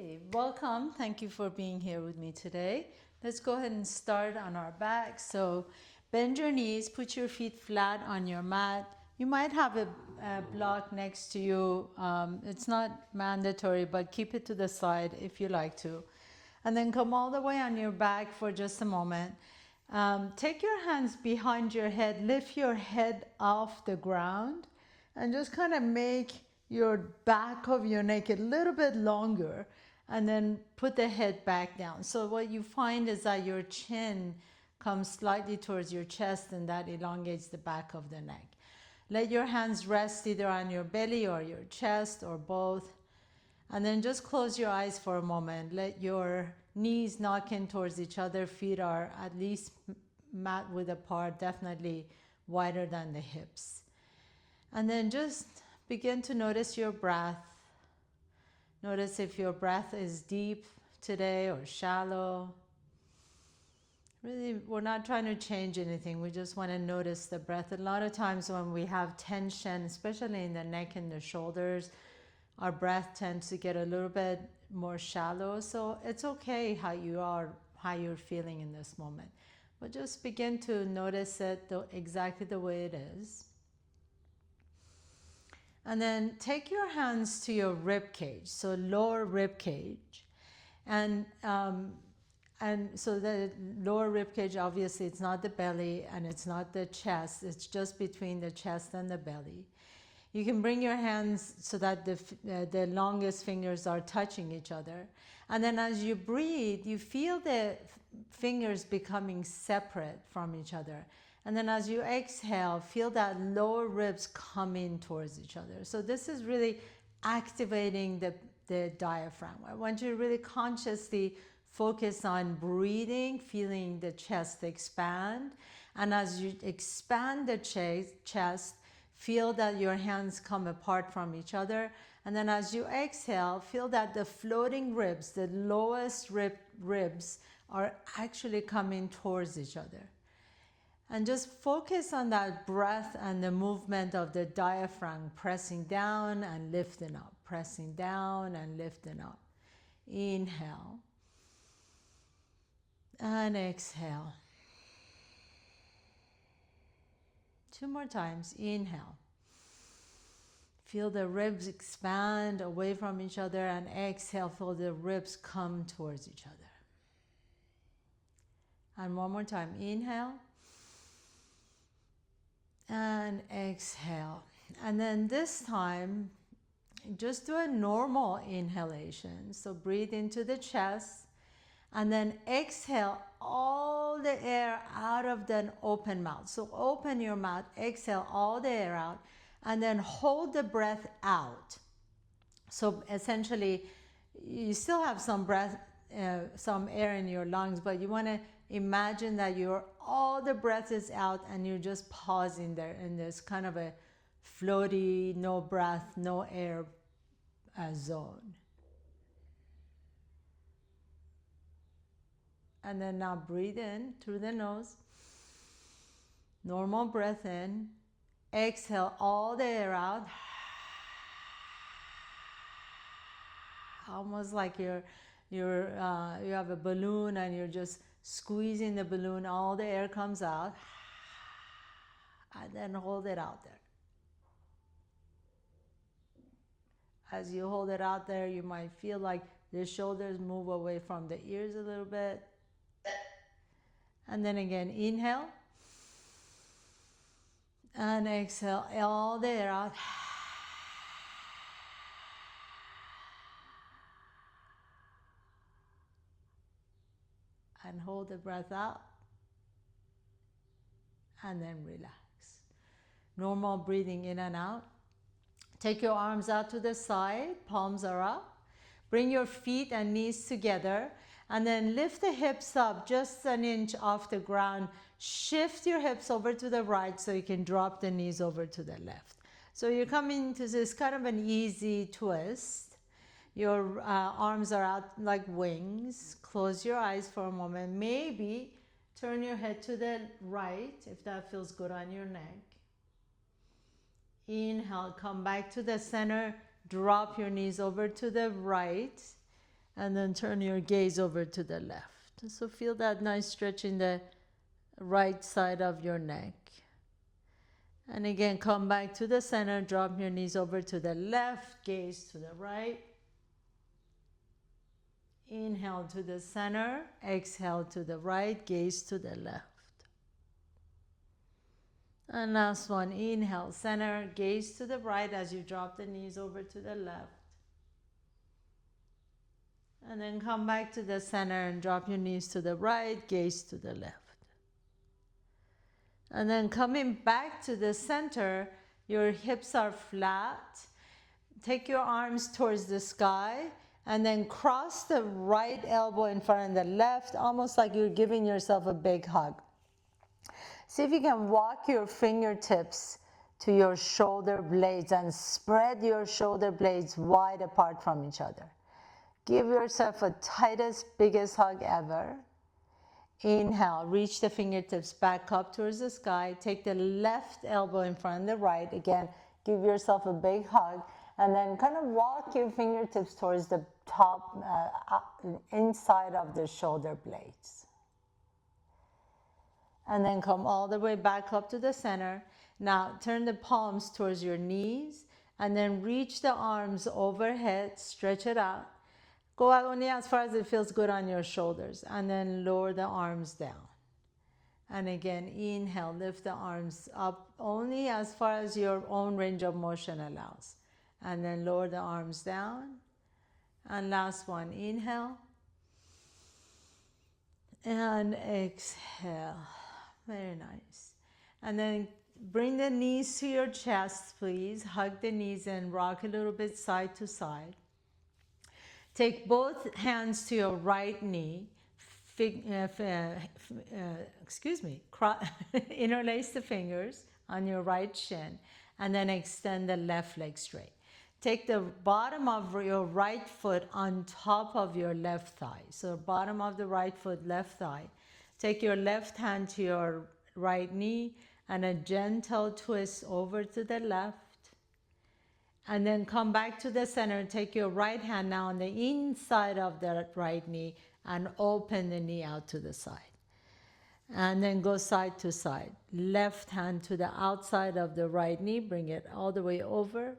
Hey, welcome. Thank you for being here with me today. Let's go ahead and start on our back. So bend your knees, put your feet flat on your mat. You might have a block next to you. It's not mandatory, but keep it to the side if you like to. And then come all the way on your back for just a moment. Take your hands behind your head, lift your head off the ground, and just kind of make your back of your neck a little bit longer, and then put the head back down. So what you find is that your chin comes slightly towards your chest, and that elongates the back of the neck. Let your hands rest either on your belly or your chest or both. And then just close your eyes for a moment. Let your knees knock in towards each other. Feet are at least mat width apart, definitely wider than the hips. And then just begin to notice your breath. Notice if your breath is deep today or shallow. Really, we're not trying to change anything. We just want to notice the breath. A lot of times when we have tension, especially in the neck and the shoulders, our breath tends to get a little bit more shallow. So it's okay how you're feeling in this moment. But just begin to notice it exactly the way it is. And then take your hands to your rib cage, so lower rib cage. And so the lower rib cage, obviously it's not the belly and it's not the chest, it's just between the chest and the belly. You can bring your hands so that the longest fingers are touching each other. And then as you breathe, you feel the fingers becoming separate from each other. And then as you exhale, feel that lower ribs come in towards each other. So this is really activating the diaphragm. I want you to really consciously focus on breathing, feeling the chest expand. And as you expand the chest, feel that your hands come apart from each other. And then as you exhale, feel that the floating ribs, the lowest ribs, are actually coming towards each other. And just focus on that breath and the movement of the diaphragm, pressing down and lifting up, pressing down and lifting up. Inhale and exhale. 2 more times. Inhale. Feel the ribs expand away from each other, and exhale, feel the ribs come towards each other. And 1 more time. Inhale and exhale. And then this time, just do a normal inhalation. So breathe into the chest and then exhale all the air out of the open mouth. So open your mouth, exhale all the air out, and then hold the breath out. So essentially, you still have some breath, some air in your lungs, but you want to imagine that all the breath is out and you're just pausing there in this kind of a floaty, no breath, no air zone. And then now breathe in through the nose. Normal breath in. Exhale all the air out. Almost like you have a balloon and you're just squeezing the balloon. All the air comes out. And then hold it out there. As you hold it out there, you might feel like the shoulders move away from the ears a little bit. And then again, inhale. And exhale all the air out. And hold the breath out. And then relax. Normal breathing in and out. Take your arms out to the side, palms are up. Bring your feet and knees together, and then lift the hips up just an inch off the ground. Shift your hips over to the right so you can drop the knees over to the left. So you're coming to this kind of an easy twist. Your arms are out like wings. Close your eyes for a moment. Maybe turn your head to the right if that feels good on your neck. Inhale, come back to the center, drop your knees over to the right, And then turn your gaze over to the left. So feel that nice stretch in the right side of your neck. And again, come back to the center, drop your knees over to the left, gaze to the right. Inhale to the center, exhale to the right, gaze to the left. And last one, inhale, center, gaze to the right as you drop the knees over to the left. And then come back to the center and drop your knees to the right, gaze to the left. And then coming back to the center, your hips are flat. Take your arms towards the sky and then cross the right elbow in front of the left, almost like you're giving yourself a big hug. See if you can walk your fingertips to your shoulder blades and spread your shoulder blades wide apart from each other. Give yourself a tightest, biggest hug ever. Inhale, reach the fingertips back up towards the sky. Take the left elbow in front of the right. Again, give yourself a big hug. And then kind of walk your fingertips towards the top, inside of the shoulder blades. And then come all the way back up to the center. Now turn the palms towards your knees and then reach the arms overhead, stretch it out. Go out only as far as it feels good on your shoulders, and then lower the arms down. And again, inhale, lift the arms up only as far as your own range of motion allows. And then lower the arms down. And last one, inhale. And exhale. Very nice. And then bring the knees to your chest, please. Hug the knees and rock a little bit side to side. Take both hands to your right knee. Interlace the fingers on your right shin and then extend the left leg straight. Take the bottom of your right foot on top of your left thigh. So bottom of the right foot, left thigh. Take your left hand to your right knee and a gentle twist over to the left. And then come back to the center. Take your right hand now on the inside of the right knee and open the knee out to the side. And then go side to side. Left hand to the outside of the right knee. Bring it all the way over.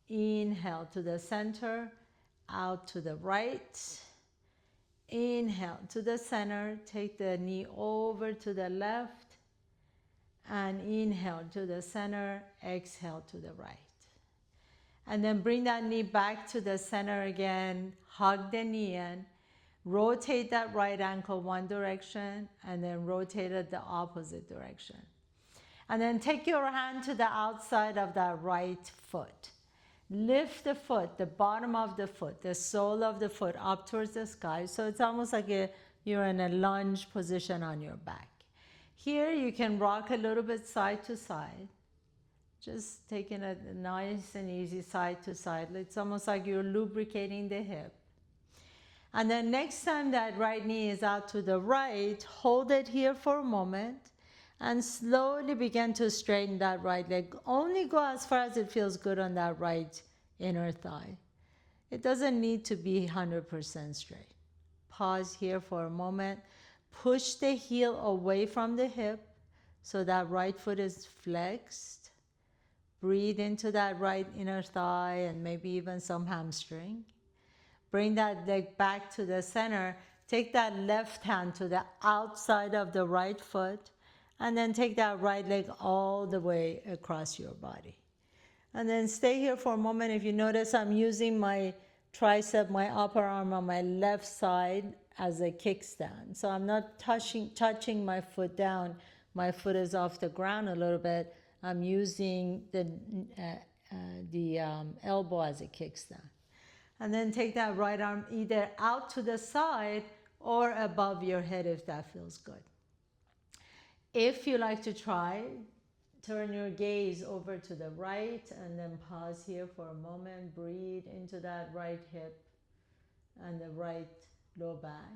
Inhale to the center, out to the right. Inhale to the center. Take the knee over to the left. And inhale to the center. Exhale to the right. And then bring that knee back to the center again. Hug the knee in. Rotate that right ankle one direction and then rotate it the opposite direction. And then take your hand to the outside of that right foot. Lift the foot, the bottom of the foot, the sole of the foot up towards the sky. So it's almost like you're in a lunge position on your back. Here you can rock a little bit side to side. Just taking a nice and easy side to side. It's almost like you're lubricating the hip. And then next time that right knee is out to the right, hold it here for a moment and slowly begin to straighten that right leg. Only go as far as it feels good on that right inner thigh. It doesn't need to be 100% straight. Pause here for a moment. Push the heel away from the hip so that right foot is flexed. Breathe into that right inner thigh and maybe even some hamstring. Bring that leg back to the center. Take that left hand to the outside of the right foot and then take that right leg all the way across your body. And then stay here for a moment. If you notice, I'm using my tricep, my upper arm on my left side as a kickstand. So I'm not touching my foot down. My foot is off the ground a little bit. I'm using the elbow as a kickstand. And then take that right arm either out to the side or above your head if that feels good. If you like to try, turn your gaze over to the right and then pause here for a moment. Breathe into that right hip and the right low back.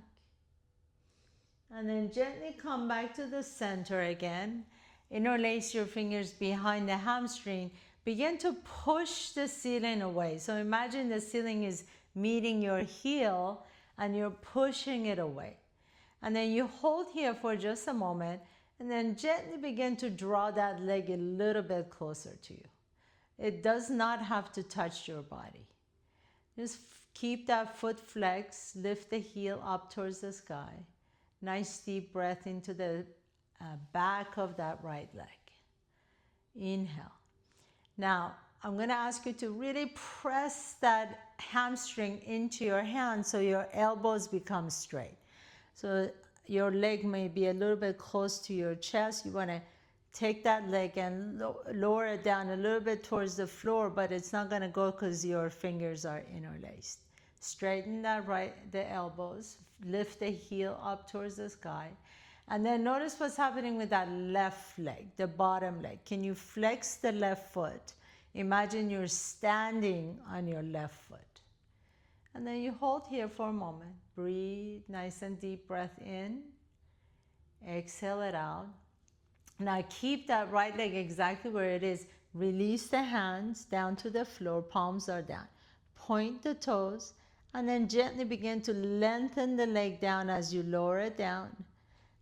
And then gently come back to the center again. Interlace your fingers behind the hamstring. Begin to push the ceiling away. So imagine the ceiling is meeting your heel and you're pushing it away. And then you hold here for just a moment and then gently begin to draw that leg a little bit closer to you. It does not have to touch your body. Just keep that foot flexed, lift the heel up towards the sky. Nice deep breath into the back of that right leg. Inhale. Now, I'm going to ask you to really press that hamstring into your hand so your elbows become straight. So your leg may be a little bit close to your chest. You want to take that leg and lower it down a little bit towards the floor, but it's not going to go because your fingers are interlaced. Straighten the elbows, lift the heel up towards the sky, and then notice what's happening with that left leg, the bottom leg. Can you flex the left foot? Imagine you're standing on your left foot. And then you hold here for a moment. Breathe, nice and deep breath in. Exhale it out. Now keep that right leg exactly where it is. Release the hands down to the floor, palms are down. Point the toes, and then gently begin to lengthen the leg down as you lower it down.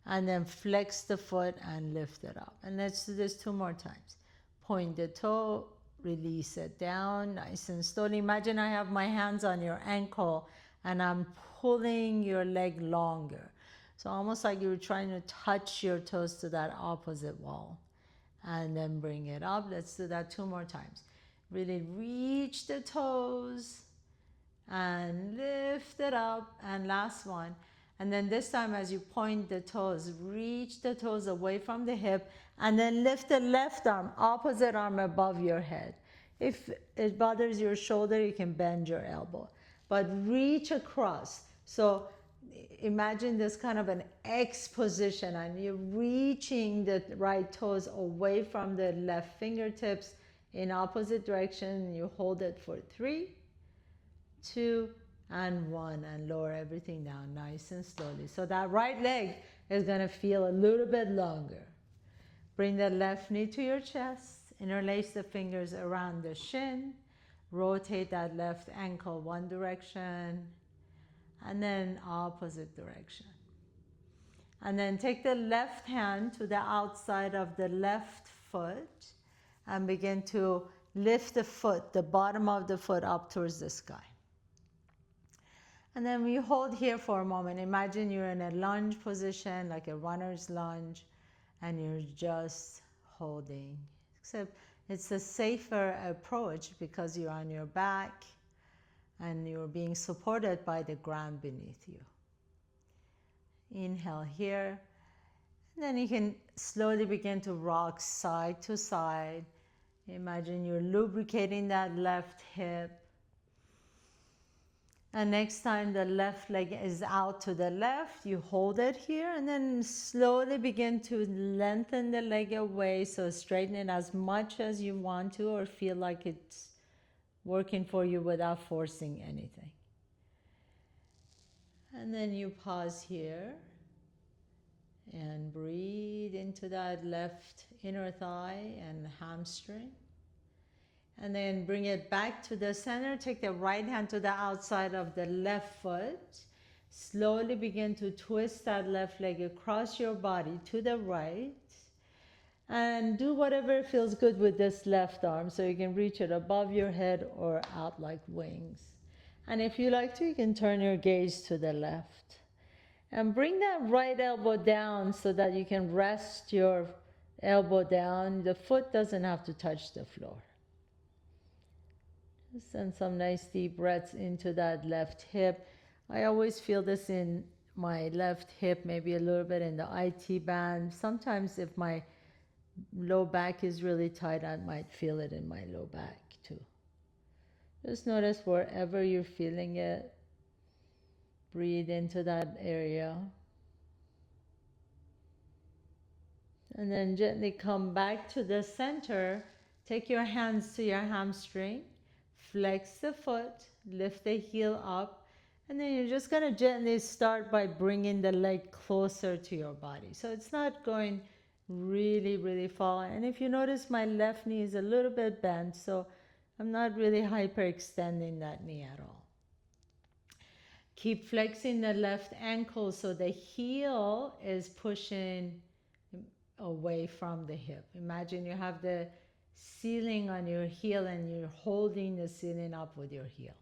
And then flex the foot and lift it up. And let's do this 2 more times. Point the toe, release it down, nice and slowly. Imagine I have my hands on your ankle and I'm pulling your leg longer. So almost like you were trying to touch your toes to that opposite wall. And then bring it up. Let's do that 2 more times. Really reach the toes and lift it up. And last one. And then this time as you point the toes, reach the toes away from the hip and then lift the left arm, opposite arm above your head. If it bothers your shoulder, you can bend your elbow. But reach across. So imagine this kind of an X position and you're reaching the right toes away from the left fingertips in opposite direction. You hold it for 3, 2, and 1, and lower everything down nice and slowly. So that right leg is going to feel a little bit longer. Bring the left knee to your chest. Interlace the fingers around the shin. Rotate that left ankle one direction and then opposite direction. And then take the left hand to the outside of the left foot and begin to lift the foot, the bottom of the foot up towards the sky. And then we hold here for a moment. Imagine you're in a lunge position, like a runner's lunge, and you're just holding. Except it's a safer approach because you're on your back and you're being supported by the ground beneath you. Inhale here. And then you can slowly begin to rock side to side. Imagine you're lubricating that left hip. And next time the left leg is out to the left, you hold it here and then slowly begin to lengthen the leg away. So straighten it as much as you want to or feel like it's working for you without forcing anything. And then you pause here and breathe into that left inner thigh and hamstring. And then bring it back to the center. Take the right hand to the outside of the left foot. Slowly begin to twist that left leg across your body to the right. And do whatever feels good with this left arm. So you can reach it above your head or out like wings. And if you like to, you can turn your gaze to the left. And bring that right elbow down so that you can rest your elbow down. The foot doesn't have to touch the floor. Send some nice deep breaths into that left hip. I always feel this in my left hip, maybe a little bit in the IT band. Sometimes if my low back is really tight, I might feel it in my low back too. Just notice wherever you're feeling it. Breathe into that area. And then gently come back to the center. Take your hands to your hamstring. Flex the foot, lift the heel up, and then you're just going to gently start by bringing the leg closer to your body. So it's not going really, really far. And if you notice, my left knee is a little bit bent, so I'm not really hyperextending that knee at all. Keep flexing the left ankle so the heel is pushing away from the hip. Imagine you have the ceiling on your heel and you're holding the ceiling up with your heel.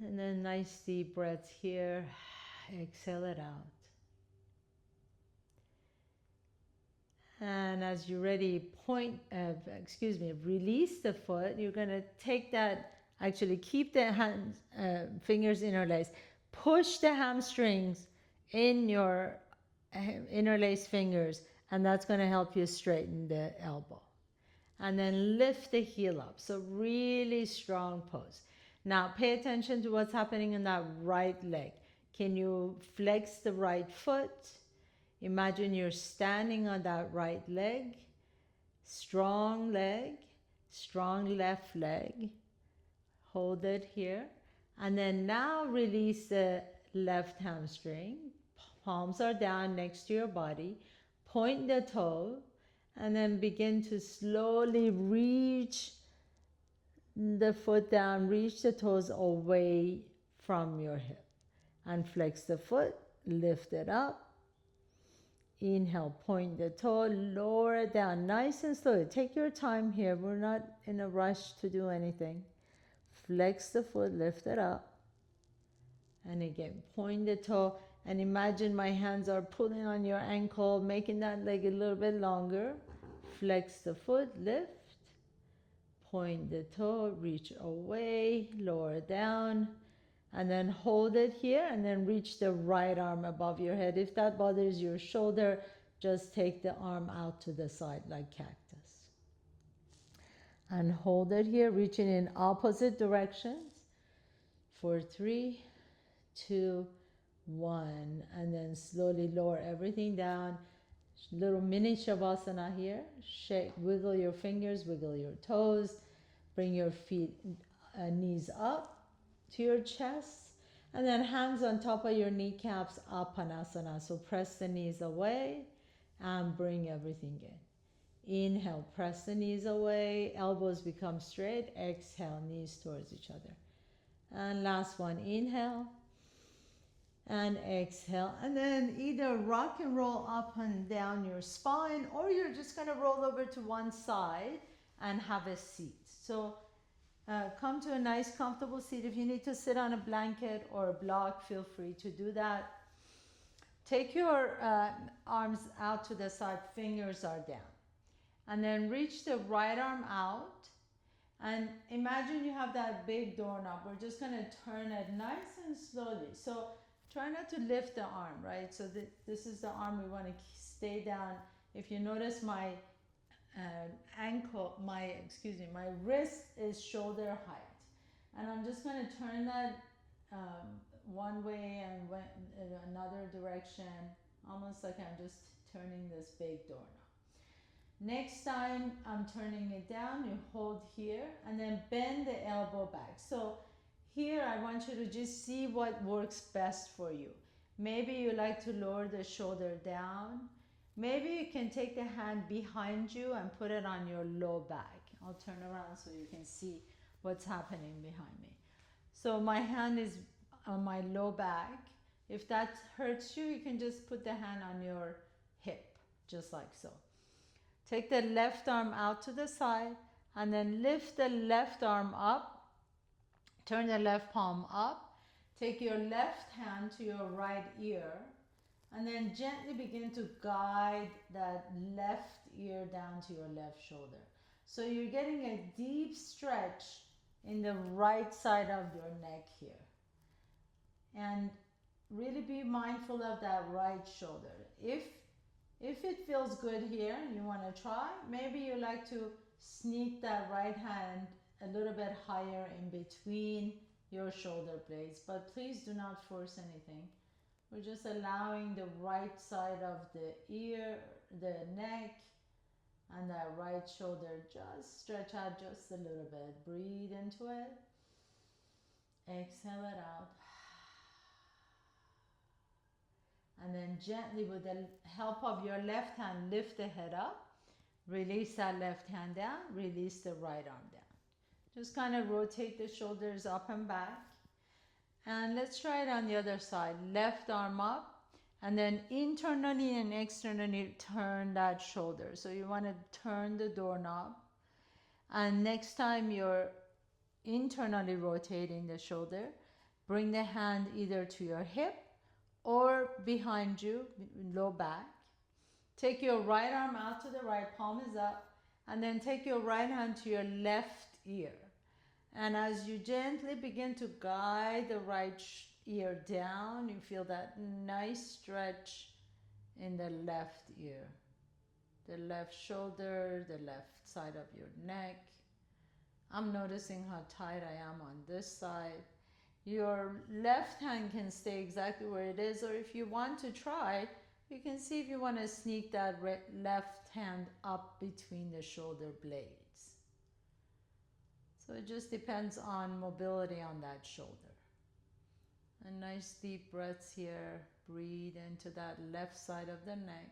And then nice deep breaths here. Exhale it out. And as you're ready, release the foot. You're going to take that, actually keep the hands, fingers interlaced. Push the hamstrings in your interlaced fingers, and that's going to help you straighten the elbow. And then lift the heel up. So really strong pose. Now pay attention to what's happening in that right leg. Can you flex the right foot? Imagine you're standing on that right leg, strong left leg. Hold it here. And then now release the left hamstring. Palms are down next to your body. Point the toe and then begin to slowly reach the foot down, reach the toes away from your hip. And flex the foot, lift it up. Inhale, point the toe, lower it down nice and slowly. Take your time here. We're not in a rush to do anything. Flex the foot, lift it up. And again, point the toe. And imagine my hands are pulling on your ankle, making that leg a little bit longer. Flex the foot, lift. Point the toe, reach away, lower down. And then hold it here and then reach the right arm above your head. If that bothers your shoulder, just take the arm out to the side like cactus. And hold it here, reaching in opposite directions. For 3, 2, 1. And then slowly lower everything down. Little mini Shavasana here. Shake, wiggle your fingers, wiggle your toes. Bring your feet, knees up to your chest, and then hands on top of your kneecaps, Apanasana. So press the knees away and bring everything in. Inhale, press the knees away, elbows become straight. Exhale, knees towards each other. And last one, inhale and exhale. And then either rock and roll up and down your spine, or you're just going to roll over to one side and have a seat. So come to a nice comfortable seat. If you need to sit on a blanket or a block, feel free to do that. Take your arms out to the side, fingers are down. And then reach the right arm out. And imagine you have that big doorknob. We're just going to turn it nice and slowly. So try not to lift the arm, right? So this is the arm we want to stay down. If you notice my my wrist is shoulder height, and I'm just going to turn that one way and another direction, almost like I'm just turning this big doorknob. Next time I'm turning it down, you hold here and then bend the elbow back. So here I want you to just see what works best for you. Maybe you like to lower the shoulder down. Maybe you can take the hand behind you and put it on your low back. I'll turn around so you can see what's happening behind me. So my hand is on my low back. If that hurts you, you can just put the hand on your hip, just like so. Take the left arm out to the side and then lift the left arm up. Turn the left palm up. Take your left hand to your right ear. And then gently begin to guide that left ear down to your left shoulder. So you're getting a deep stretch in the right side of your neck here. And really be mindful of that right shoulder. If it feels good here and you want to try, maybe you like to sneak that right hand a little bit higher in between your shoulder blades. But please do not force anything. We're just allowing the right side of the ear, the neck, and that right shoulder just stretch out just a little bit. Breathe into it. Exhale it out. And then gently, with the help of your left hand, lift the head up. Release that left hand down. Release the right arm down. Just kind of rotate the shoulders up and back. And let's try it on the other side. Left arm up, and then internally and externally turn that shoulder. So you want to turn the doorknob, and next time you're internally rotating the shoulder, bring the hand either to your hip or behind you, low back. Take your right arm out to the right, palm is up, and then take your right hand to your left ear. And as you gently begin to guide the right ear down, you feel that nice stretch in the left ear, the left shoulder, the left side of your neck. I'm noticing how tight I am on this side. Your left hand can stay exactly where it is, or if you want to try, you can see if you want to sneak that left hand up between the shoulder blades. So it just depends on mobility on that shoulder. And nice deep breaths here. Breathe into that left side of the neck.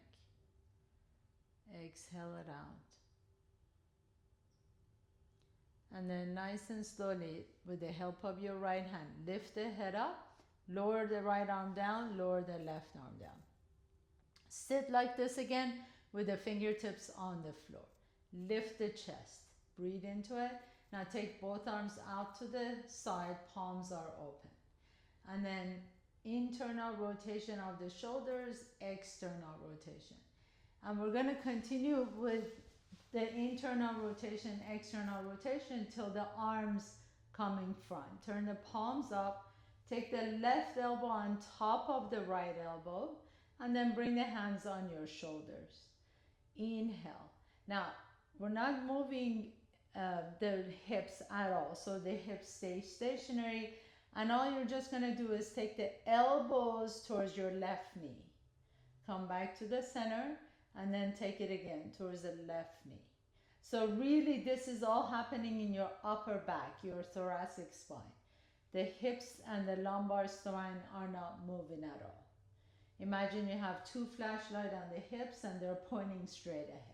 Exhale it out. And then nice and slowly, with the help of your right hand, lift the head up, lower the right arm down, lower the left arm down. Sit like this again with the fingertips on the floor. Lift the chest. Breathe into it. Now take both arms out to the side, palms are open. And then internal rotation of the shoulders, external rotation. And we're going to continue with the internal rotation, external rotation till the arms come in front. Turn the palms up, take the left elbow on top of the right elbow, and then bring the hands on your shoulders. Inhale. Now, we're not moving the hips at all, so the hips stay stationary, and all you're just going to do is take the elbows towards your left knee. Come back to the center, and then take it again towards the left knee. So really, this is all happening in your upper back, your thoracic spine. The hips and the lumbar spine are not moving at all. Imagine you have two flashlights on the hips and they're pointing straight ahead.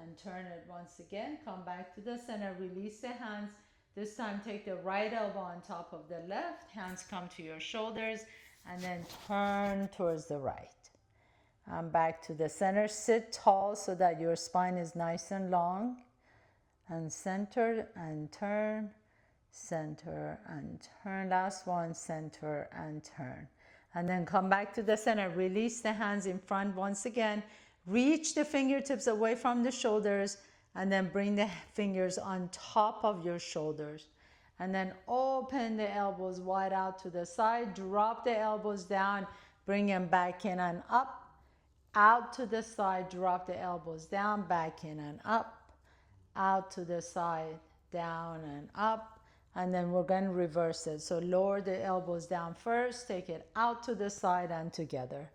And turn it once again, come back to the center, release the hands. This time take the right elbow on top of the left, hands come to your shoulders, and then turn towards the right. And back to the center, sit tall so that your spine is nice and long. And center and turn, center and turn. Last one, center and turn. And then come back to the center, release the hands in front once again. Reach the fingertips away from the shoulders, and then bring the fingers on top of your shoulders. And then open the elbows wide out to the side, drop the elbows down, bring them back in and up, out to the side, drop the elbows down, back in and up, out to the side, down and up. And then we're going to reverse it. So lower the elbows down first, take it out to the side and together.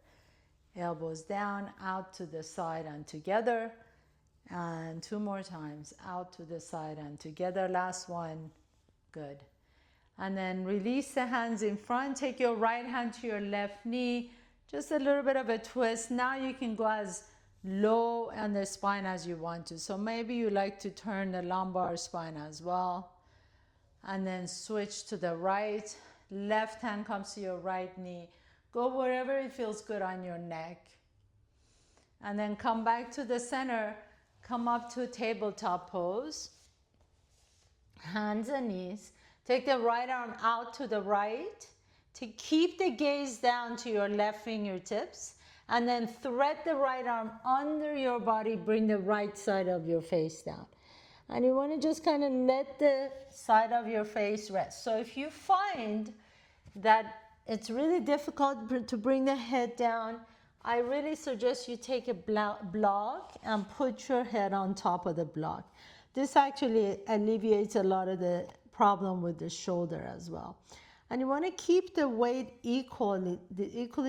Elbows down, out to the side and together. And two more times, out to the side and together. Last one. Good. And then release the hands in front. Take your right hand to your left knee. Just a little bit of a twist. Now you can go as low on the spine as you want to. So maybe you like to turn the lumbar spine as well. And then switch to the right. Left hand comes to your right knee. Go wherever it feels good on your neck. And then come back to the center. Come up to tabletop pose. Hands and knees. Take the right arm out to the right. To keep the gaze down to your left fingertips. And then thread the right arm under your body. Bring the right side of your face down. And you want to just kind of let the side of your face rest. So if you find that it's really difficult to bring the head down, I really suggest you take a block and put your head on top of the block. This actually alleviates a lot of the problem with the shoulder as well. And you want to keep the weight equally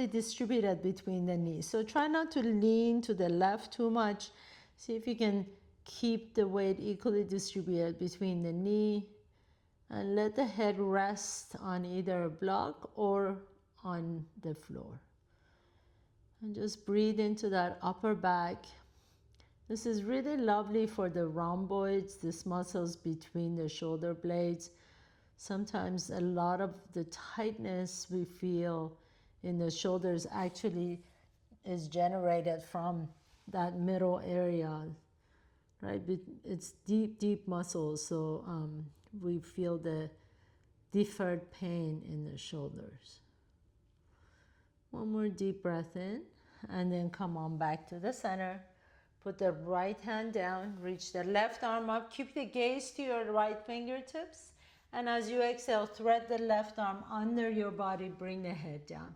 distributed between the knees. So try not to lean to the left too much. See if you can keep the weight equally distributed between the knee, and let the head rest on either a block or on the floor. And just breathe into that upper back. This is really lovely for the rhomboids, these muscles between the shoulder blades. Sometimes a lot of the tightness we feel in the shoulders actually is generated from that middle area, right? It's deep, deep muscles, so we feel the deferred pain in the shoulders. One more deep breath in, and then come on back to the center. Put the right hand down, reach the left arm up, keep the gaze to your right fingertips, and as you exhale, thread the left arm under your body, bring the head down.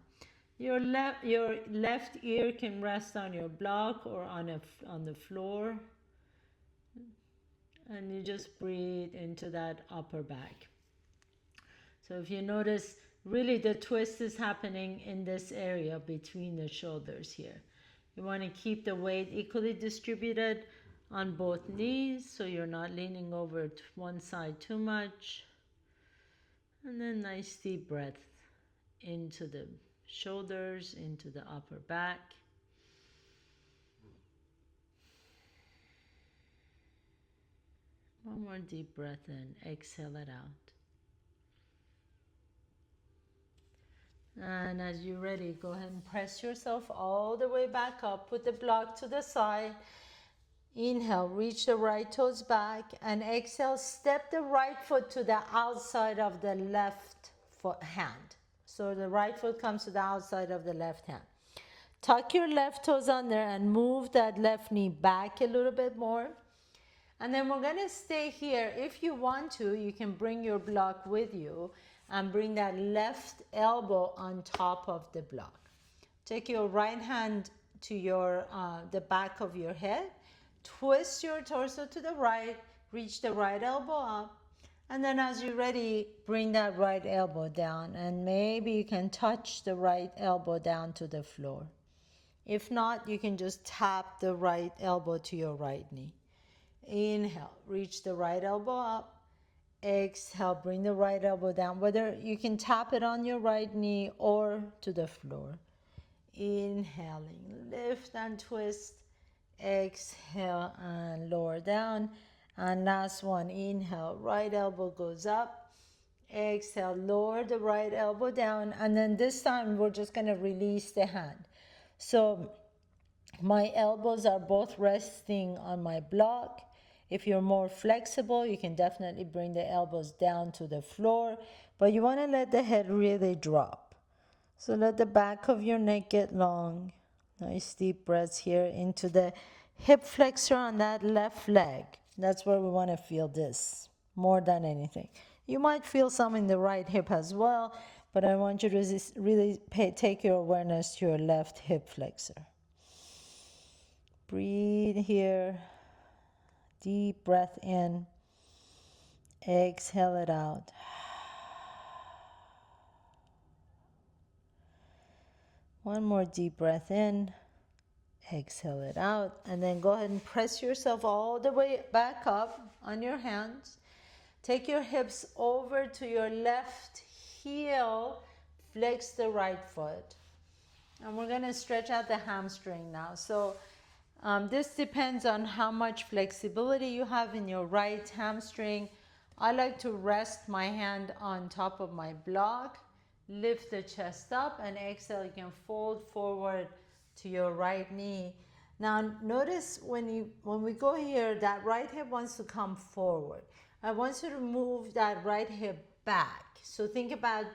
Your left ear can rest on your block or on the floor, and you just breathe into that upper back. So if you notice, really the twist is happening in this area between the shoulders here. You want to keep the weight equally distributed on both knees so you're not leaning over to one side too much. And then nice deep breath into the shoulders, into the upper back. One more deep breath in, exhale it out. And as you're ready, go ahead and press yourself all the way back up. Put the block to the side. Inhale, reach the right toes back, and exhale, step the right foot to the outside of the left foot hand. So the right foot comes to the outside of the left hand. Tuck your left toes under and move that left knee back a little bit more. And then we're going to stay here. If you want to, you can bring your block with you and bring that left elbow on top of the block. Take your right hand to your the back of your head. Twist your torso to the right. Reach the right elbow up. And then as you're ready, bring that right elbow down. And maybe you can touch the right elbow down to the floor. If not, you can just tap the right elbow to your right knee. Inhale, reach the right elbow up. Exhale, bring the right elbow down. Whether you can tap it on your right knee or to the floor. Inhaling, lift and twist. Exhale and lower down. And last one, inhale, right elbow goes up. Exhale, lower the right elbow down. And then this time we're just going to release the hand. So my elbows are both resting on my block. If you're more flexible, you can definitely bring the elbows down to the floor, but you want to let the head really drop. So let the back of your neck get long. Nice deep breaths here into the hip flexor on that left leg. That's where we want to feel this more than anything. You might feel some in the right hip as well, but I want you to really take your awareness to your left hip flexor. Breathe here. Deep breath in. Exhale it out. One more deep breath in. Exhale it out. And then go ahead and press yourself all the way back up on your hands. Take your hips over to your left heel. Flex the right foot. And we're going to stretch out the hamstring now. So this depends on how much flexibility you have in your right hamstring. I like to rest my hand on top of my block, lift the chest up, and exhale. You can fold forward to your right knee. Now notice when we go here, that right hip wants to come forward. I want you to move that right hip back. So think about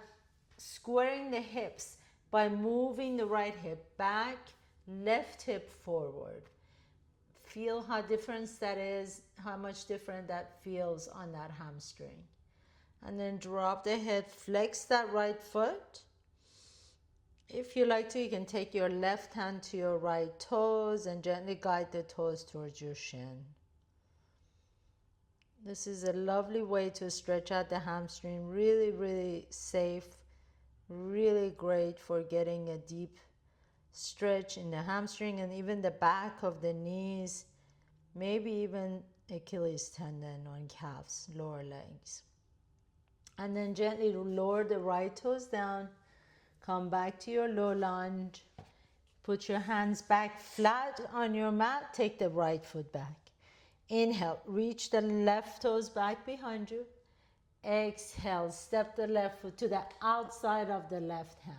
squaring the hips by moving the right hip back, left hip forward. Feel how different that is, how much different that feels on that hamstring. And then drop the head, flex that right foot. If you like to, you can take your left hand to your right toes and gently guide the toes towards your shin. This is a lovely way to stretch out the hamstring. Really, really safe. Really great for getting a deep stretch in the hamstring and even the back of the knees, maybe even Achilles tendon on calves, lower legs. And then gently lower the right toes down. Come back to your low lunge. Put your hands back flat on your mat. Take the right foot back. Inhale, reach the left toes back behind you. Exhale, step the left foot to the outside of the left hand.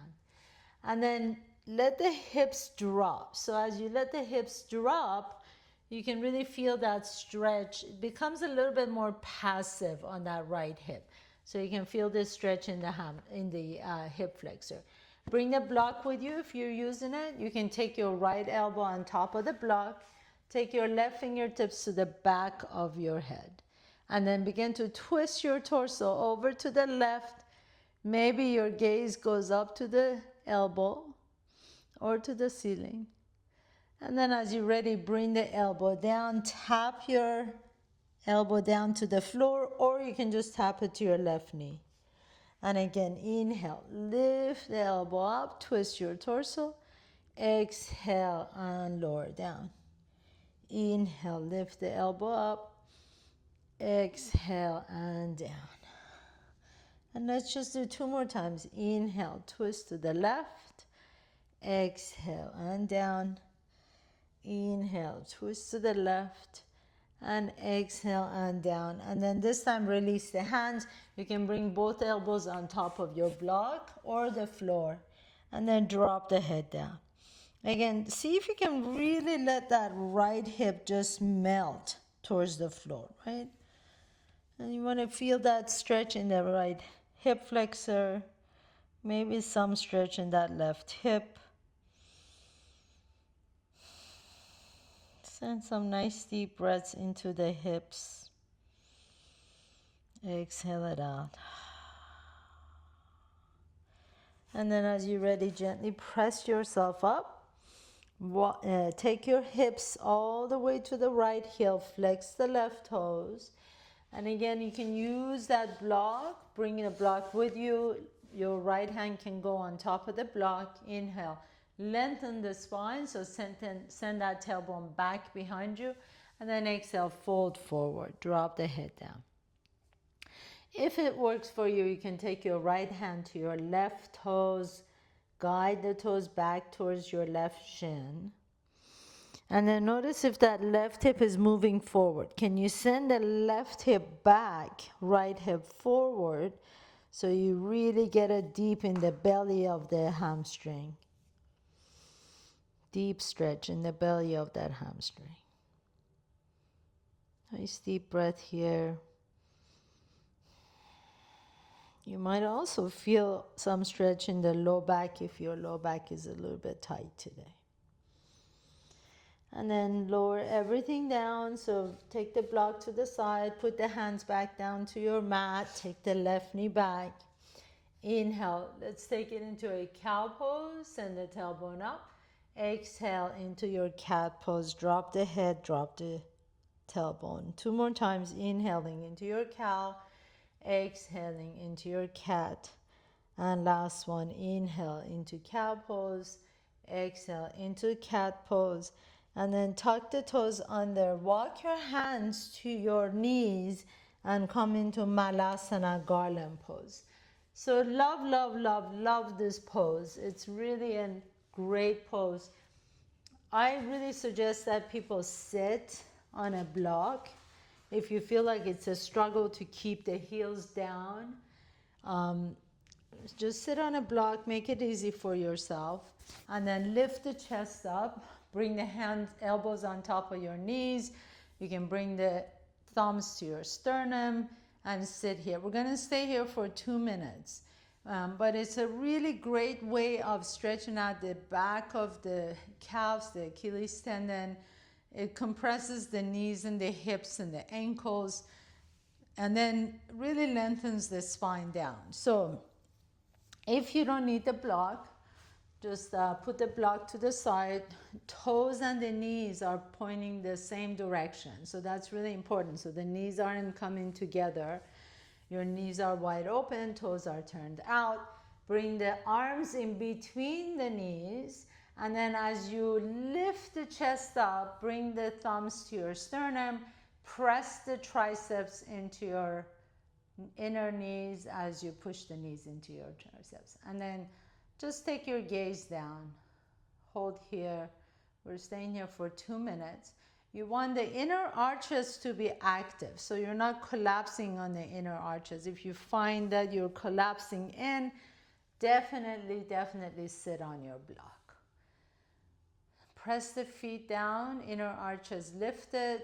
And then let the hips drop. So as you let the hips drop, you can really feel that stretch. It becomes a little bit more passive on that right hip. So you can feel this stretch in the hip flexor. Bring the block with you if you're using it. You can take your right elbow on top of the block. Take your left fingertips to the back of your head. And then begin to twist your torso over to the left. Maybe your gaze goes up to the elbow or to the ceiling. And then as you're ready, bring the elbow down. Tap your elbow down to the floor, or you can just tap it to your left knee. And again, inhale, lift the elbow up, twist your torso. Exhale and lower down. Inhale, lift the elbow up. Exhale and down. And let's just do 2 more times. Inhale, twist to the left. Exhale and down. Inhale, twist to the left. And exhale and down. And then this time release the hands. You can bring both elbows on top of your block or the floor. And then drop the head down. Again, see if you can really let that right hip just melt towards the floor, right? And you want to feel that stretch in the right hip flexor, maybe some stretch in that left hip. Send some nice deep breaths into the hips. Exhale it out. And then as you're ready, gently press yourself up. Take your hips all the way to the right heel. Flex the left toes. And again, you can use that block, bring the block with you. Your right hand can go on top of the block. Inhale, lengthen the spine, so send that tailbone back behind you. And then exhale, fold forward, drop the head down. If it works for you, you can take your right hand to your left toes, guide the toes back towards your left shin. And then notice if that left hip is moving forward. Can you send the left hip back, right hip forward, so you really get it deep in the belly of the hamstring? Deep stretch in the belly of that hamstring. Nice deep breath here. You might also feel some stretch in the low back if your low back is a little bit tight today. And then lower everything down. So take the block to the side, put the hands back down to your mat, take the left knee back. Inhale, let's take it into a cow pose, send the tailbone up. Exhale into your cat pose, drop the head, drop the tailbone. 2 more times, inhaling into your cow, exhaling into your cat. And last one, inhale into cow pose, exhale into cat pose. And then tuck the toes under. Walk your hands to your knees and come into Malasana garland pose. So love, love, love, love this pose. It's really a great pose. I really suggest that people sit on a block. If you feel like it's a struggle to keep the heels down, just sit on a block, make it easy for yourself, and then lift the chest up. Bring the hands, elbows on top of your knees. You can bring the thumbs to your sternum and sit here. We're going to stay here for 2 minutes. But it's a really great way of stretching out the back of the calves, the Achilles tendon. It compresses the knees and the hips and the ankles, and then really lengthens the spine down. So if you don't need the block, just put the block to the side. Toes and the knees are pointing the same direction. So that's really important. So the knees aren't coming together. Your knees are wide open, toes are turned out. Bring the arms in between the knees. And then as you lift the chest up, bring the thumbs to your sternum. Press the triceps into your inner knees as you push the knees into your triceps. And then just take your gaze down. Hold here. We're staying here for 2 minutes. You want the inner arches to be active, so you're not collapsing on the inner arches. If you find that you're collapsing in, definitely sit on your block. Press the feet down, inner arches lifted,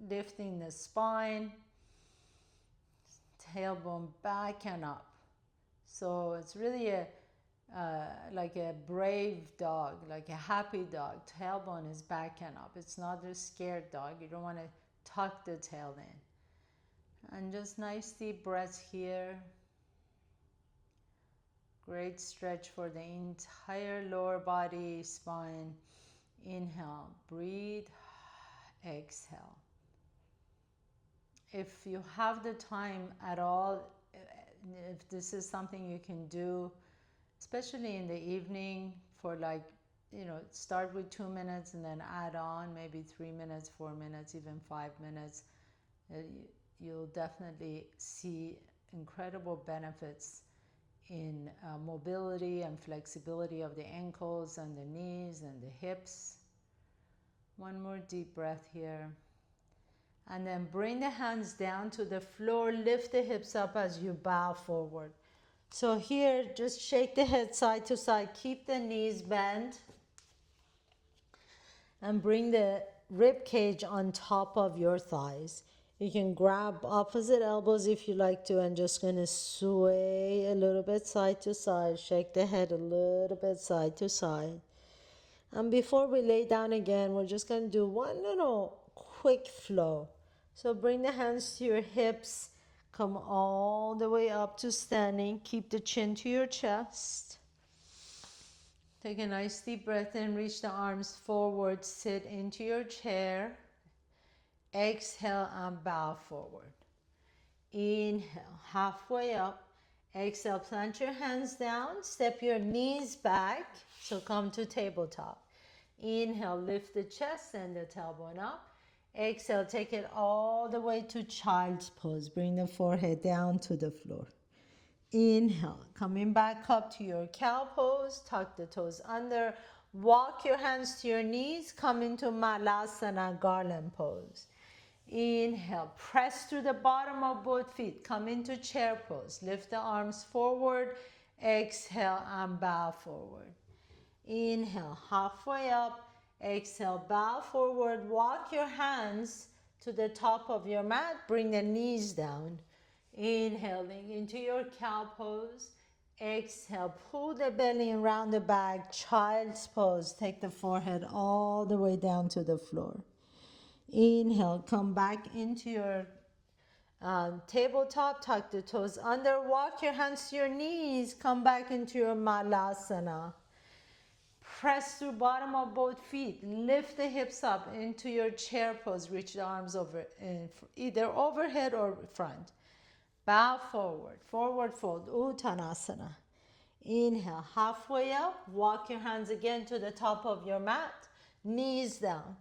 lifting the spine, tailbone back and up. So it's really like a brave dog, like a happy dog. Tailbone is back and up. It's not a scared dog. You don't want to tuck the tail in. And just nice deep breaths here. Great stretch for the entire lower body, spine. Inhale, breathe, exhale. If you have the time at all, if this is something you can do, especially in the evening, for like, start with 2 minutes and then add on maybe 3 minutes, 4 minutes, even 5 minutes, you'll definitely see incredible benefits in mobility and flexibility of the ankles and the knees and the hips. One more deep breath here. And then bring the hands down to the floor. Lift the hips up as you bow forward. So here, just shake the head side to side. Keep the knees bent. And bring the rib cage on top of your thighs. You can grab opposite elbows if you like to, and just going to sway a little bit side to side. Shake the head a little bit side to side. And before we lay down again, we're just going to do one little quick flow. So bring the hands to your hips. Come all the way up to standing. Keep the chin to your chest. Take a nice deep breath in. Reach the arms forward. Sit into your chair. Exhale and bow forward. Inhale, halfway up. Exhale, plant your hands down. Step your knees back. So come to tabletop. Inhale, lift the chest and the tailbone up. Exhale, take it all the way to child's pose. Bring the forehead down to the floor. Inhale, coming back up to your cow pose. Tuck the toes under. Walk your hands to your knees. Come into Malasana, garland pose. Inhale, press to the bottom of both feet. Come into chair pose. Lift the arms forward. Exhale and bow forward. Inhale, halfway up. Exhale, bow forward. Walk your hands to the top of your mat. Bring the knees down. Inhaling into your cow pose. Exhale, pull the belly around the back. Child's pose. Take the forehead all the way down to the floor. Inhale, come back into your tabletop. Tuck the toes under. Walk your hands to your knees. Come back into your Malasana. Press through bottom of both feet. Lift the hips up into your chair pose. Reach the arms over, either overhead or front. Bow forward. Forward fold. Uttanasana. Inhale, halfway up. Walk your hands again to the top of your mat. Knees down.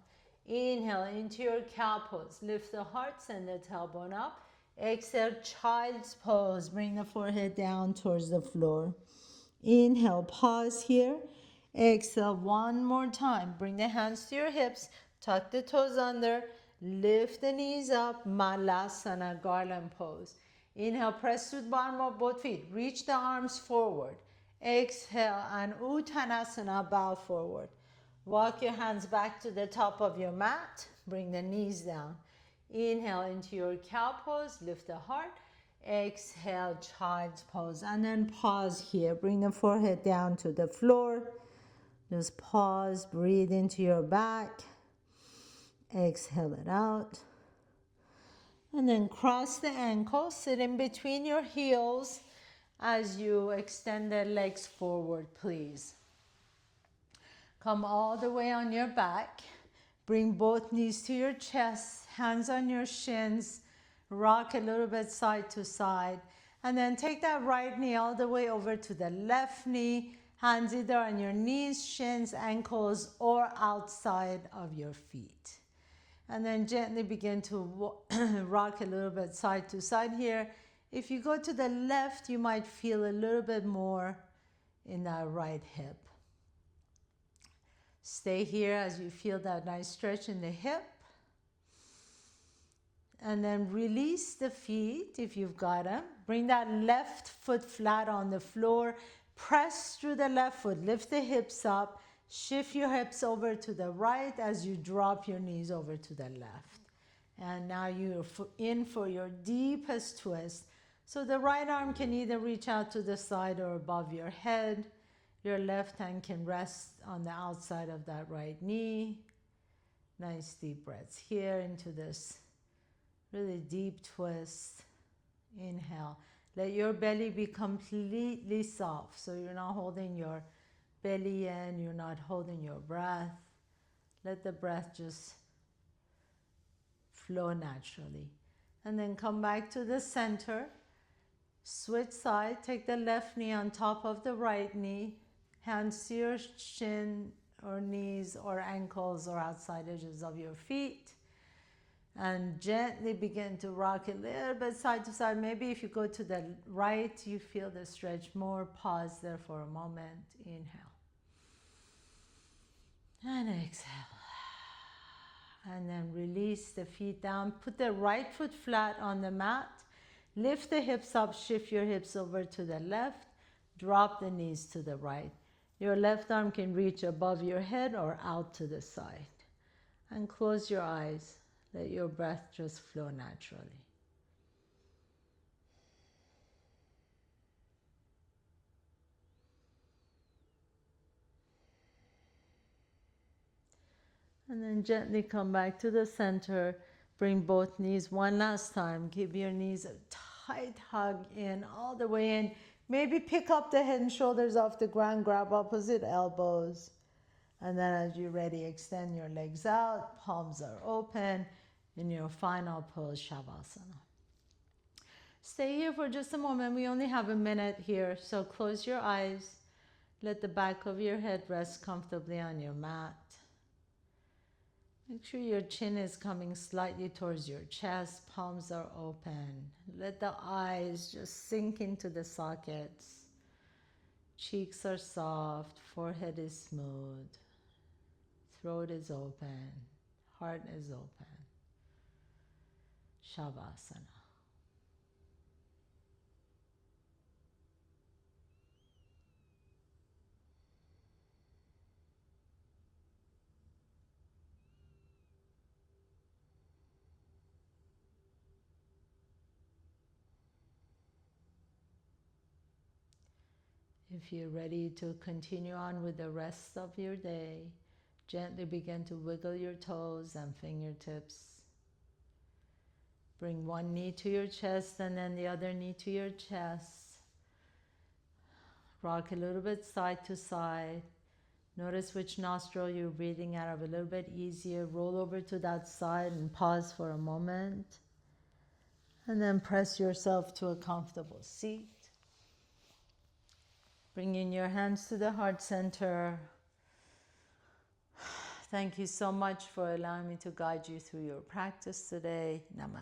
Inhale into your cow pose. Lift the heart, send the tailbone up. Exhale, child's pose. Bring the forehead down towards the floor. Inhale, pause here. Exhale, one more time. Bring the hands to your hips. Tuck the toes under. Lift the knees up. Malasana, garland pose. Inhale, press to the bottom of both feet. Reach the arms forward. Exhale, and Uttanasana, bow forward. Walk your hands back to the top of your mat. Bring the knees down. Inhale into your cow pose. Lift the heart. Exhale, child's pose. And then pause here. Bring the forehead down to the floor. Just pause. Breathe into your back. Exhale it out. And then cross the ankles. Sit in between your heels as you extend the legs forward, please. Come all the way on your back. Bring both knees to your chest, hands on your shins. Rock a little bit side to side. And then take that right knee all the way over to the left knee. Hands either on your knees, shins, ankles, or outside of your feet. And then gently begin to rock a little bit side to side here. If you go to the left, you might feel a little bit more in that right hip. Stay here as you feel that nice stretch in the hip. And then release the feet if you've got them. Bring that left foot flat on the floor. Press through the left foot. Lift the hips up. Shift your hips over to the right as you drop your knees over to the left. And now you're in for your deepest twist. So the right arm can either reach out to the side or above your head. Your left hand can rest on the outside of that right knee. Nice deep breaths here into this really deep twist. Inhale. Let your belly be completely soft. So you're not holding your belly in. You're not holding your breath. Let the breath just flow naturally. And then come back to the center. Switch side. Take the left knee on top of the right knee. Hands to your shin or knees or ankles or outside edges of your feet. And gently begin to rock a little bit side to side. Maybe if you go to the right, you feel the stretch more. Pause there for a moment. Inhale. And exhale. And then release the feet down. Put the right foot flat on the mat. Lift the hips up. Shift your hips over to the left. Drop the knees to the right. Your left arm can reach above your head or out to the side. And close your eyes. Let your breath just flow naturally. And then gently come back to the center. Bring both knees one last time. Give your knees a tight hug in, all the way in. Maybe pick up the head and shoulders off the ground. Grab opposite elbows. And then as you're ready, extend your legs out. Palms are open. In your final pose, Shavasana. Stay here for just a moment. We only have a minute here, so close your eyes. Let the back of your head rest comfortably on your mat. Make sure your chin is coming slightly towards your chest. Palms are open. Let the eyes just sink into the sockets. Cheeks are soft. Forehead is smooth. Throat is open. Heart is open. Shavasana. If you're ready to continue on with the rest of your day, gently begin to wiggle your toes and fingertips. Bring one knee to your chest and then the other knee to your chest. Rock a little bit side to side. Notice which nostril you're breathing out of a little bit easier. Roll over to that side and pause for a moment. And then press yourself to a comfortable seat. Bringing your hands to the heart center. Thank you so much for allowing me to guide you through your practice today. Namaste.